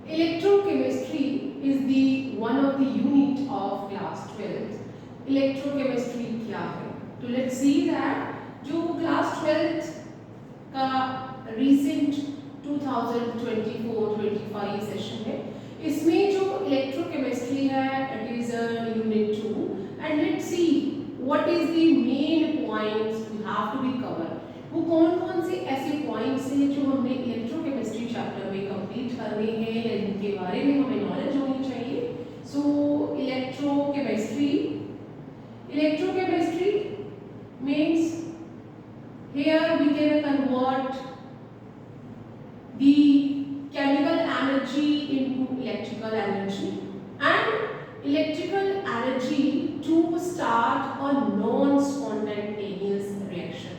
Electrochemistry is the one of the unit of class 12th. Electrochemistry क्या है? तो let's see that जो class 12th का recent 2024-25 session है, इसमें जो electrochemistry है, it is a unit 2 and let's see what is the main points we have to be covered. वो कौन-कौन से ऐसे पॉइंट्स हैं जो हमने इलेक्ट्रोकेमिस्ट्री चैप्टर में कंप्लीट करने हैं या जिनके बारे में हमें नॉलेज होनी चाहिए. So electrochemistry means here we can convert the chemical energy into electrical energy and electrical energy to start a non-spontaneous reaction.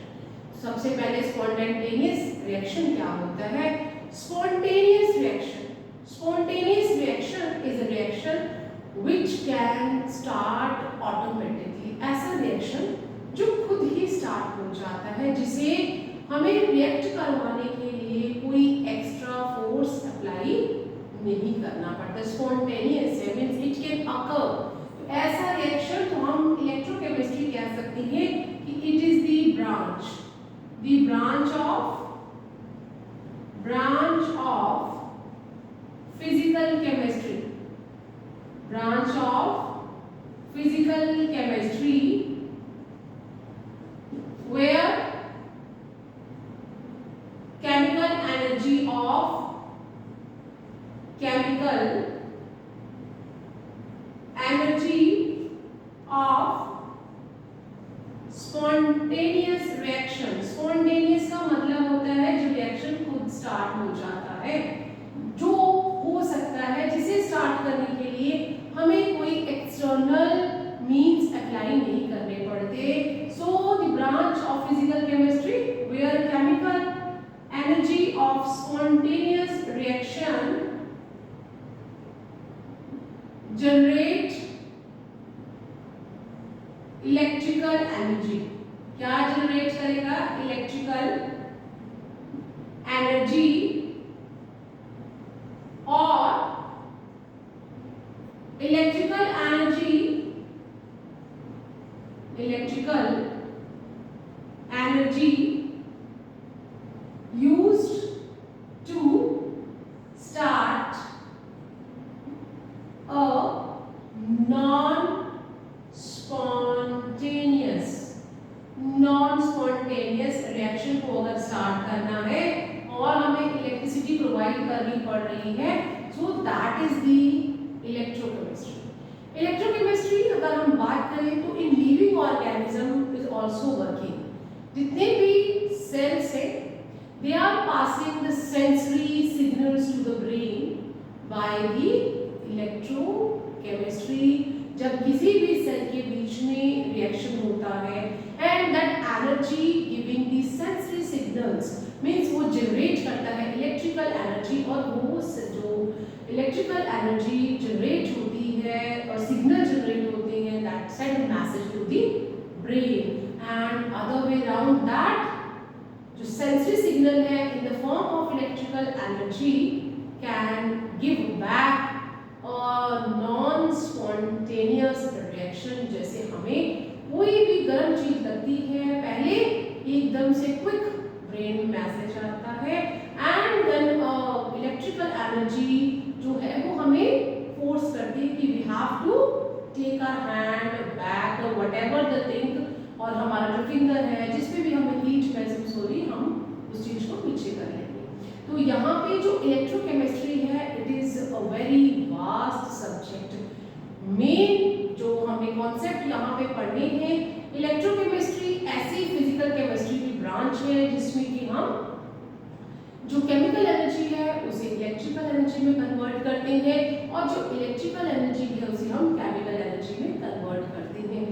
सबसे पहले स्पॉन्टेनियस रिएक्शन क्या होता है? Spontaneous reaction is a reaction which can start automatically. ऐसा reaction जो खुद ही start हो जाता है, जिसे हमें रिएक्ट करवाने के लिए कोई एक्स्ट्रा फोर्स अप्लाई नहीं करना पड़ता. स्पॉन्टेनियस है मींस इट कैन अकर. ऐसा रिएक्शन तो हम इलेक्ट्रोकेमिस्ट्री कह सकते हैं कि it is the branch of physical chemistry where chemical energy of spontaneous reaction. Spontaneous का मतलब होता है जो रिएक्शन खुद स्टार्ट हो जाता है, जो हो सकता है जिसे स्टार्ट करने के लिए हमें कोई एक्सटर्नल मींस अप्लाई नहीं करने पड़ते. So the branch of physical chemistry where chemical energy of spontaneous reaction generate electrical energy. क्या जनरेट करेगा? इलेक्ट्रिकल एनर्जी और electrical energy used to start a non-spontaneous reaction को अगर स्टार्ट करना है और हमें इलेक्ट्रिसिटी प्रोवाइड करनी पड़ रही है, so that is the electrochemistry. अगर हम बात करें तो in living organism is also working. जितने भी सेल्स हैं, they are passing the sensory signals to the brain by the electrochemistry. जब किसी भी सेल के बीच में रिएक्शन होता है and that energy giving the sensory signals means वो जनरेट करता है इलेक्ट्रिकल एनर्जी, और वो जो इलेक्ट्रिकल एनर्जी जनरेट होती है और सिग्नल जनरेट होते हैं that send message to the brain and other way around. That जो सेंसरी सिग्नल है in the form of electrical energy can give back non spontaneous reaction. जैसे हमें कोई भी गर्म चीज लगती है, पहले एकदम से क्विक ब्रेन में मैसेज आता है एंड देन इलेक्ट्रिकल एनर्जी जो है वो हमें फोर्स करती है कि we have to take our hand back और व्हाटएवर द थिंग, और हमारा जो फिंगर है जिस पे भी हमें हीट महसूस हो रही हम उस चीज को पीछे कर लेंगे. तो यहाँ पे जो इलेक्ट्रोकेमिस्ट्री है it is a very vast subject. Main जो हमें कॉन्सेप्ट यहाँ पे पढ़ने हैं, इलेक्ट्रोकेमिस्ट्री ऐसी फिजिकल केमिस्ट्री की ब्रांच है जिसमें कि हम जो केमिकल एनर्जी है उसे इलेक्ट्रिकल एनर्जी में कन्वर्ट करते हैं और जो इलेक्ट्रिकल एनर्जी है उसे हम केमिकल एनर्जी में कन्वर्ट करते हैं.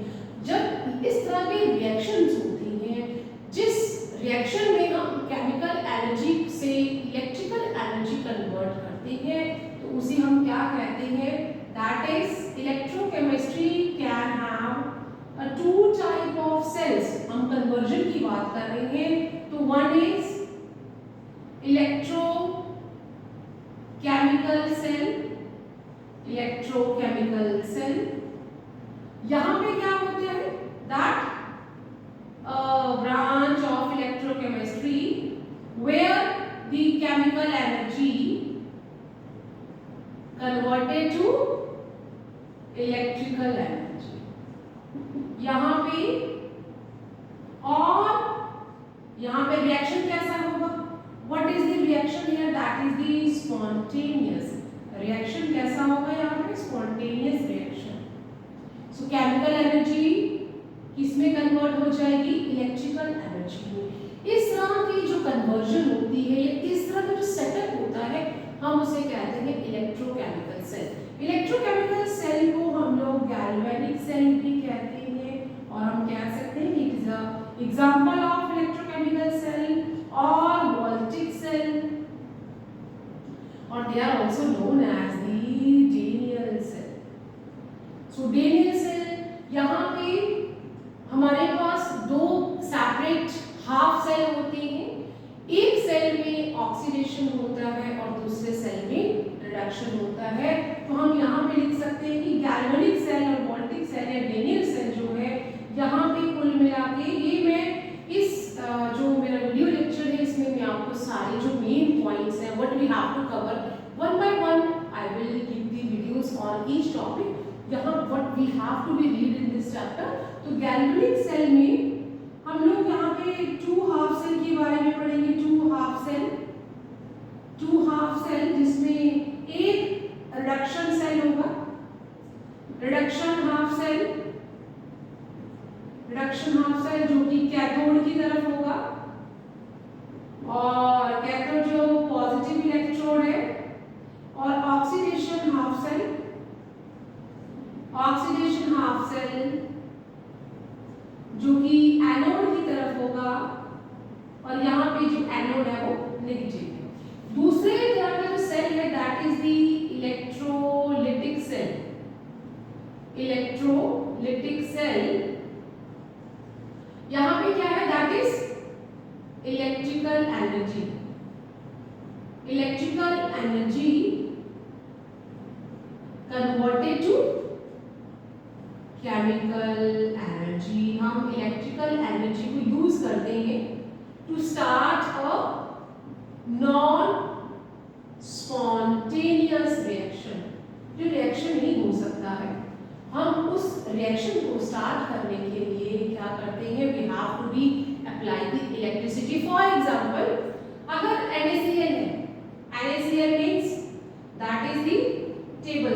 जब इस तरह के रिएक्शंस होती हैं, जिस रिएक्शन में हम केमिकल एनर्जी से इलेक्ट्रिकल एनर्जी कन्वर्ट करते हैं, तो उसे हम क्या कहते हैं? That is electrochemistry can have two type of cells. हम कन्वर्जन की बात कर रहे हैं, तो one is chemical cell, electrochemical cell. यहां पे क्या होता है, that branch of electrochemistry where the chemical energy converted to electrical energy। यहाँ पे और यहाँ पे रिएक्शन कैसा होगा, what is the reaction here, that is the spontaneous reaction। कैसा होगा यहाँ पे, spontaneous reaction। so chemical energy किसमें कन्वर्ट हो जाएगी, इलेक्ट्रिकल एनर्जी में। इस तरह की जो कन्वर्जन होती है या इस तरह का जो सेटअप होता है हम उसे कहते हैं इलेक्ट्रोकेमिकल सेल। इलेक्ट्रोकेमिकल सेल को हम लोग गैल्वेनिक सेल भी कहते हैं और हम कह सकते हैं it is a example of electrochemical cell और वोल्टिक सेल, और they are also known as the Daniell cell. So Daniell cell, यहाँ पे हमारे पास दो सेपरेट हाफ सेल होते हैं, एक सेल में ऑक्सीडेशन होता है और दूसरे सेल में रिडक्शन होता है। तो हम यहाँ पे लिख सकते हैं कि गैल्वेनिक सेल और वोल्टिक सेल या डेनियल सेल जो है, यहाँ पे कुल मिला के ये मैं इस जो मेरा वीडियो लेक्चर है इसमें मैं आपको सारे जो मेन पॉइंट्स हैं what we have to cover one by one I will give the videos on each topic. यहाँ what we have to be read in this chapter. तो गैल्वेनिक सेल में हम लोग यहाँ पे टू हाफ सेल के बारे में पढ़ेंगे। टू हाफ सेल जिसमें एक रिडक्शन सेल होगा, रिडक्शन हाफ सेल जो कि कैथोड की तरफ होगा, और कैथोड जो पॉजिटिव इलेक्ट्रोड है, और ऑक्सीडेशन हाफ सेल जो कि एनोड की तरफ होगा, और यहाँ पे जो एनोड है वो नेगेटिव है। दूसरे तरह का जो सेल है that is the electrolytic cell. यहाँ पे क्या है, that is electrical energy converted to chemical energy. हम इलेक्ट्रिकल एनर्जी को यूज करते हैं to start a non spontaneous reaction. जो रिएक्शन नहीं हो सकता है, हम उस रिएक्शन को स्टार्ट करने के लिए क्या करते हैं, we have to be apply the electricity. For example, अगर NaCl है, NaCl means that is the table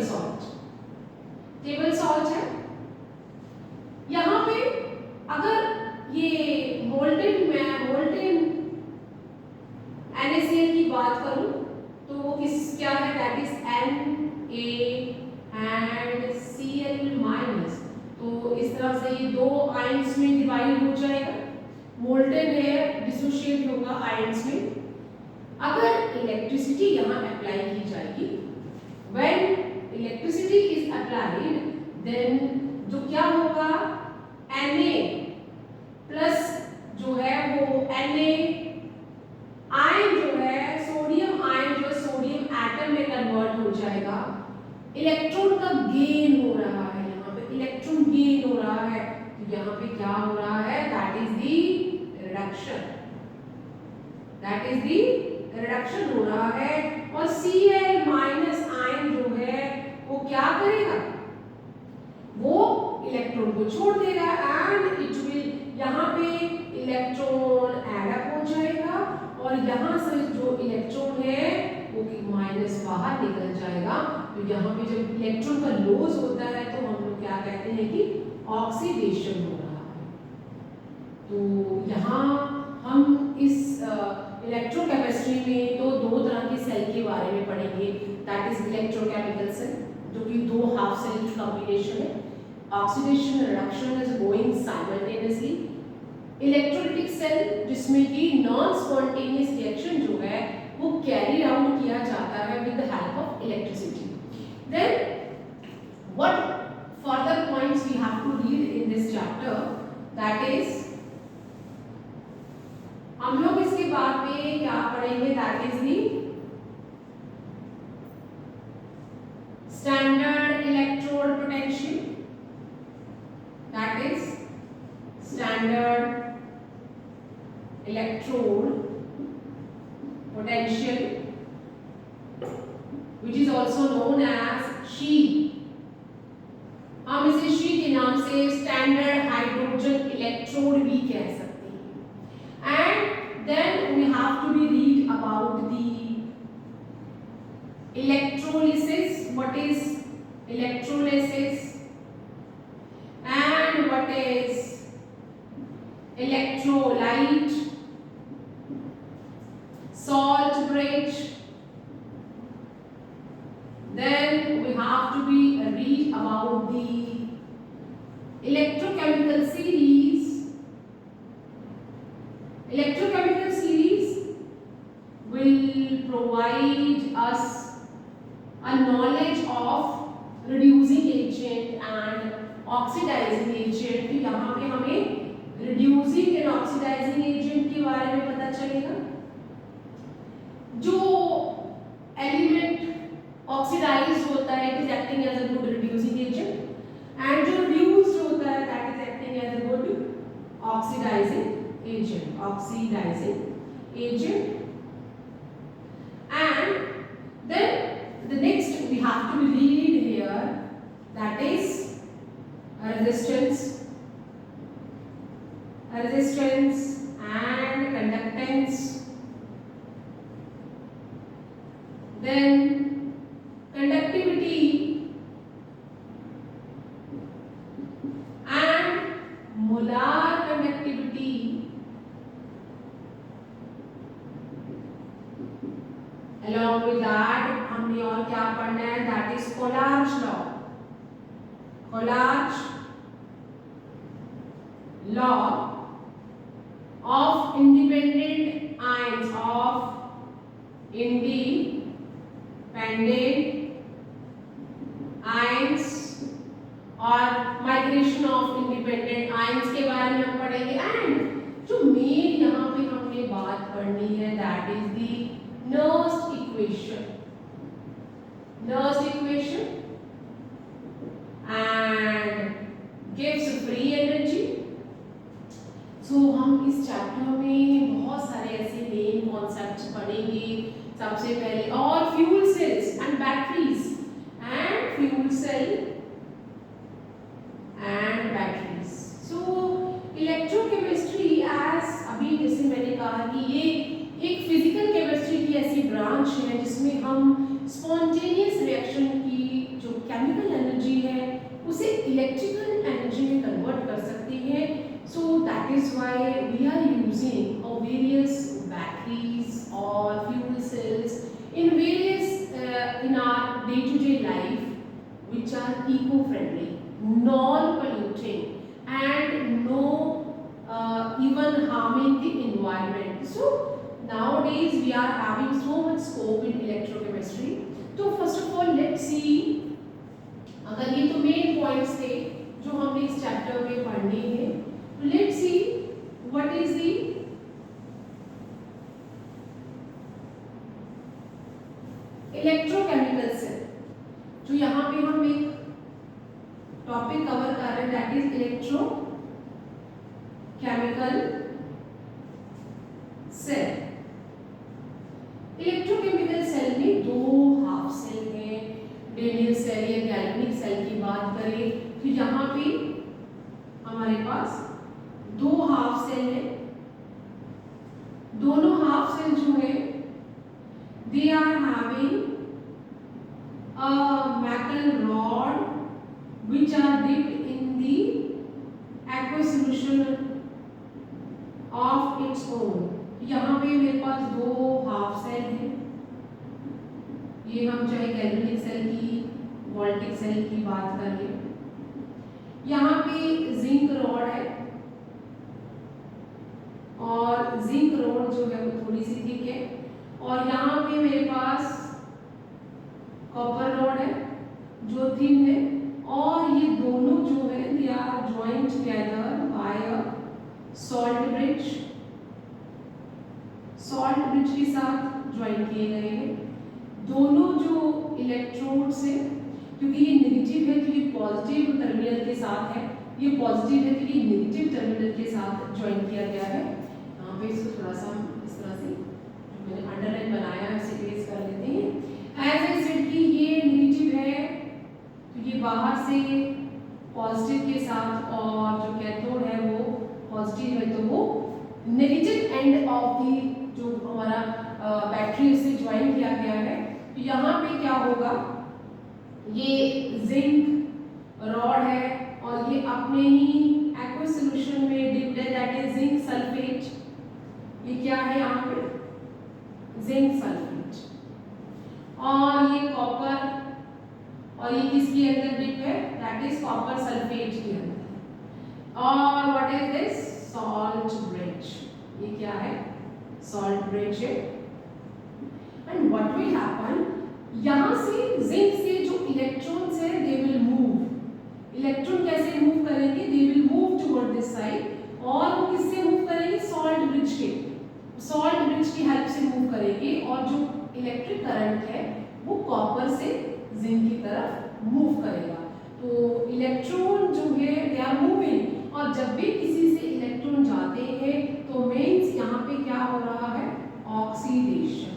salt है। यहाँ पे अगर ये मोल्टेन NaCl की बात करूं तो वो क्या है, दैट इज Na&Cl-। तो इस तरह से ये दो आयंस में डिवाइड हो जाएगा, मोल्टेन है डिसोशिएट होगा आयंस में। अगर इलेक्ट्रिसिटी यहाँ अप्लाई की जाएगी, when electricity is applied then जो क्या होगा, Na प्लस जो है वो Na आयन जो है, सोडियम आयन जो सोडियम एटम में कन्वर्ट हो जाएगा। इलेक्ट्रॉन का गेन हो रहा है, यहाँ पे इलेक्ट्रॉन गेन हो रहा है, तो यहाँ पे क्या हो रहा है, दैट इज द रिडक्शन हो रहा है। और Cl माइनस आयन जो है वो क्या करेगा, वो इलेक्ट्रॉन को छोड़ देगा एंड इट विल, यहाँ पे इलेक्ट्रॉन ऐड अप हो जाएगा और यहाँ से जो इलेक्ट्रॉन है वो माइनस बाहर निकल जाएगा। तो यहाँ पे जब इलेक्ट्रॉन का लॉस होता है तो हम लोग क्या कहते हैं कि ऑक्सीडेशन हो रहा है। तो यहाँ हम इस इलेक्ट्रोकेमिस्ट्री में तो दो तरह के सेल के बारे में पढ़ेंगे, दैट इज इलेक्ट्रोकेमिकल सेल जो कि दो हाफ सेल की कॉम्बिनेशन है, oxidation reduction is going simultaneously. Electrolytic cell जिसमें कि नॉन स्पॉन्टेनियस रिएक्शन जो है वो कैरी आउट किया जाता है with the help of electricity. Then what further points we have to read in this chapter, that is हम लोग इसके बाद में क्या पढ़ेंगे, that is the standard electrode potential, that is standard electrode potential, which is also known as She. हम इसे She के नाम से स्टैंडर्ड हाइड्रोजन इलेक्ट्रोड भी कह सकते हैं. And then we have to be read about the electrolysis. What is electrolysis and what is electrolyte, salt bridge. Then we have to be read about the electrochemical series. Electrochemical series will provide us a knowledge of reducing agent and oxidizing agent. तो यहाँ पे हमें reducing and oxidizing agent के बारे में पता चलेगा. जो element oxidized होता है it is acting as a good reducing agent, and जो reduced होता है that is acting as a good oxidizing agent. Oxidizing agent. And then the next we have to read here, that is resistance and conductance. Then conductivity and molar conductivity. Along with that हमने और क्या पढ़ना है, that is Collard's law. Collard's law of independent ions, और migration of independent ions के बारे में हम पढ़ेंगे. एंड जो मेन यहाँ पे हमने बात पढ़नी है that is the Nernst equation. Nernst equation and gives free energy. So हम इस चैप्टर में बहुत सारे ऐसे मेन कॉन्सेप्ट्स पढ़ेंगे. सबसे पहले और fuel cells and batteries and fuel cell and batteries. So electrochemistry as अभी जैसे मैंने कहा कि ये एक फिजिकल केमिस्ट्री की ऐसी ब्रांच है जिसमें हम स्पॉन्टेनियस रिएक्शन की जो केमिकल एनर्जी है उसे इलेक्ट्रिकल एनर्जी में कन्वर्ट कर सकते हैं. So that is why we are using various batteries और fuel cells in various in our day to day life which are eco-friendly, non-polluting and no even harming the environment. So nowadays we are having so much scope in electrochemistry. So first of all let's see, अगर ये तो main points थे जो हमने इस chapter में पढ़ने हैं. Let's see what is the electrochemical cell. जो यहाँ पे हम एक टॉपिक कवर कर रहे हैं that is electrochemical cell. Electrochemical cell में दो हाफ सेल हैं. डेनियल सेल या गैल्वेनिक सेल की बात करें तो यहाँ पे हमारे पास दो हाफ सेल है. दोनों हाफ सेल जो है they are having a metal rod which are dipped in the aqueous solution of its own. यहाँ पे मेरे पास दो हाफ सेल हैं. ये हम चाहे गैल्वेनिक सेल की वोल्टिक सेल की बात कर लें. यहाँ पे जिंक रॉड है और जिंक रॉड जो है वो थोड़ी सी थिक है. और यहाँ पे मेरे पास कॉपर रॉड है जो थिन है. और ये दोनों जो है they are joint together by a salt bridge. Salt bridge के साथ ज्वाइन किए गए हैं. दोनों जो इलेक्ट्रोड्स हैं क्योंकि ये नेगेटिव है तो ये पॉजिटिव टर्मिनल के साथ है, ये पॉजिटिव है तो ये नेगेटिव टर्मिनल के साथ ज्वाइन किया गया है। यहाँ पे इसको थोड़ा सा इस तरह से जो मैंने अंडरलाइन बनाया है उसे ट्रेस कर लेते हैं। एज आई सेड कि ये नेगेटिव है तो ये बाहर से पॉजिटिव के साथ, और जो कैथोड है वो पॉजिटिव है तो वो नेगेटिव एंड ऑफ दी जो हमारा बैटरी उससे ज्वाइन किया गया है। तो यहाँ पे क्या होगा, ये जिंक रॉड है और ये अपने ही एक्वस सॉल्यूशन में डिप्ड है, दैट इज जिंक सल्फेट। ये क्या है यहाँ पे, जिंक सल्फेट, और ये कॉपर, और ये किसके अंदर डिप है, दैट इज कॉपर सल्फेट के अंदर। और what is this, salt bridge. ये क्या है, सॉल्ट ब्रिज है। एंड व्हाट विल हैपन, यहाँ से जिंक से जो इलेक्ट्रॉन्स है दे विल मूव। इलेक्ट्रॉन कैसे मूव करेंगे, they will move toward this side, और वो किससे मूव करेंगे, सॉल्ट ब्रिज के, सॉल्ट ब्रिज की हेल्प से मूव करेंगे, और जो इलेक्ट्रिक करंट है वो कॉपर से जिंक की तरफ मूव करेगा। तो इलेक्ट्रॉन जो है दे आर मूविंग, और जब भी किसी से इलेक्ट्रॉन जाते हैं तो मीन्स यहाँ पे क्या हो रहा है, ऑक्सीडेशन,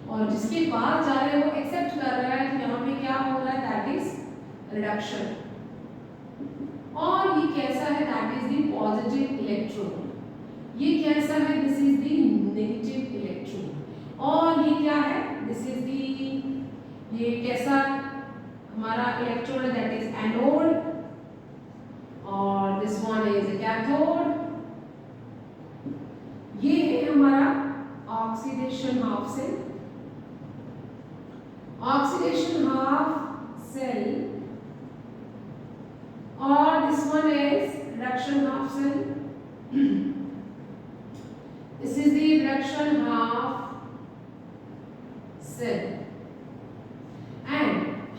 और जिसके बाद जा रहे हैं वो एक्सेप्ट कर रहा है, तो यहाँ पे क्या हो रहा है, दैट इज रिडक्शन। और ये कैसा है, that is the positive electron. ये कैसा है, this is the negative electron. और ये क्या है, दिस इज द, ये कैसा हमारा इलेक्ट्रॉन है, दैट इज एनोड, और दिस वन इज कैथोड। ये है हमारा oxidation half cell, oxidation half cell, और this one is reduction half cell. This is the reduction half cell. And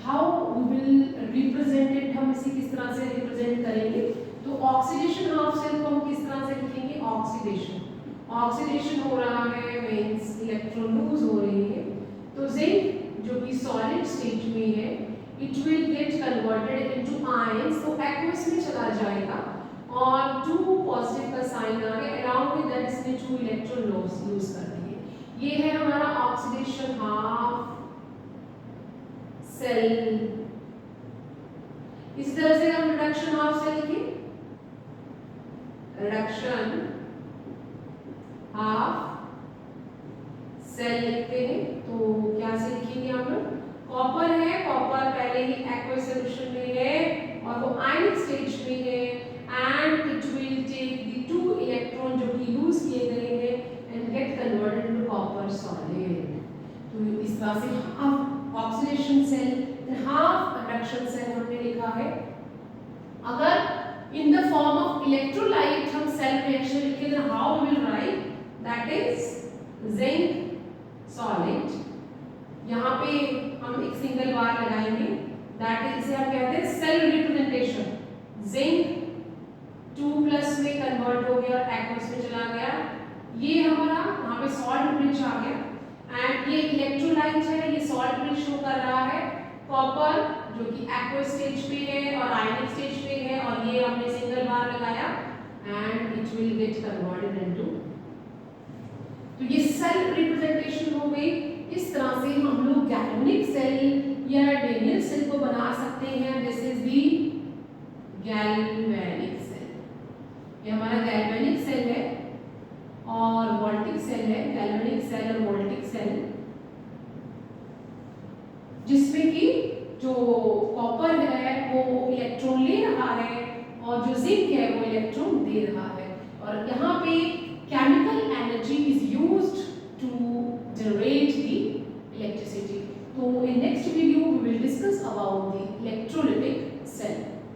how we will represent it, हम इसे किस तरह से represent करेंगे, तो ऑक्सीडेशन हाफ सेल को हम किस तरह से लिखेंगे, ऑक्सीडेशन, ऑक्सीडेशन हो रहा है मीन्स इलेक्ट्रॉन लूज हो रही है, तो जिंक जो कि सॉलिड स्टेट में है it will get converted into ions, तो एक्वस में चला जाएगा, और 2 पॉजिटिव का साइन आ गया, अराउंड विद दैट इसने 2 इलेक्ट्रॉन यूज कर दिए। ये है हमारा ऑक्सीडेशन हाफ सेल। इस तरह से हम रिडक्शन हाफ सेल की, रिडक्शन हाफ सेल लिखते हैं, तो क्या से लिखेंगे हम लोग, कॉपर है, कॉपर पहले ही एक्वस सॉल्यूशन में है और वो आयनिक स्टेज में है, and it will take the 2 electron जो कि यूज किए गए हैं and get converted into copper solid. तो इस तरह से half oxidation cell, half reduction cell हमने लिखा है। अगर in the form of electrolyte हम सेल रिएक्शन लिखें तो how we will write, that is zinc solid. यहाँ पे हम एक सिंगल बार लगाएंगे, दैट इज, इसे हम कहते हैं सेल रिप्रेजेंटेशन। जिंक 2+ में कन्वर्ट हो गया और एक्वस में चला गया, ये हमारा यहाँ पे सॉल्ट ब्रिज आ गया, एंड ये इलेक्ट्रोलाइट है, ये सॉल्ट ब्रिज शो कर रहा है, कॉपर जो कि एक्वस स्टेज पे है और आयनिक स्टेज पे है, और ये हमने सिंगल बार लगाया and it will get converted into, तो ये सेल रिप्रेजेंटेशन हो गई। इस तरह से हम लोग गैल्वेनिक सेल या डेनियल सेल को बना सकते हैं। This is the galvanic cell, ये हमारा गैल्वेनिक सेल है और वोल्टिक सेल है, गैल्वेनिक सेल और वोल्टिक सेल।